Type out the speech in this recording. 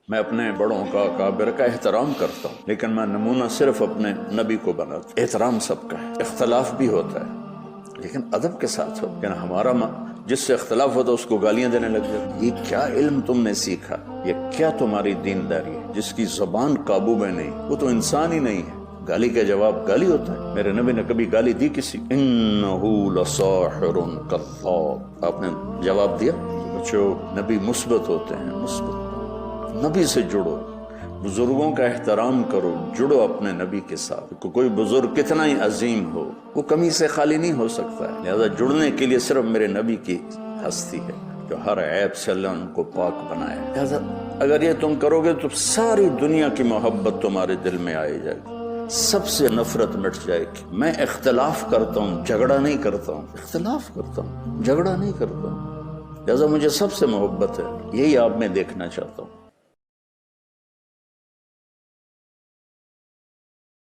میں اپنے بڑوں کا اکابر کا احترام کرتا ہوں، لیکن میں نمونہ صرف اپنے نبی کو بناتا ہوں۔ احترام سب کا ہے، اختلاف بھی ہوتا ہے لیکن ادب کے ساتھ ہو۔ لیکن ہمارا جس سے اختلاف ہوتا ہے اس کو گالیاں دینے لگ جاتے، یہ کیا علم تم نے سیکھا، یہ کیا تمہاری دینداری ہے؟ جس کی زبان قابو میں نہیں وہ تو انسان ہی نہیں ہے۔ گالی کا جواب گالی ہوتا ہے؟ میرے نبی نے کبھی گالی دی کسی؟ انہو لساحر کذاب، آپ نے جواب دیا؟ بچو نبی مثبت ہوتے ہیں، مثبت نبی سے جڑو، بزرگوں کا احترام کرو، جڑو اپنے نبی کے ساتھ۔ کوئی بزرگ کتنا ہی عظیم ہو وہ کمی سے خالی نہیں ہو سکتا ہے، لہذا جڑنے کے لیے صرف میرے نبی کی ہستی ہے جو ہر عیب سے اللہ ان کو پاک بنائے۔ لہذا اگر یہ تم کرو گے تو ساری دنیا کی محبت تمہارے دل میں آئی جائے گی، سب سے نفرت مٹ جائے گی۔ میں اختلاف کرتا ہوں، جھگڑا نہیں کرتا ہوں، اختلاف کرتا ہوں، جھگڑا نہیں کرتا ہوں، لہذا مجھے سب سے محبت ہے، یہی آپ میں دیکھنا چاہتا ہوں۔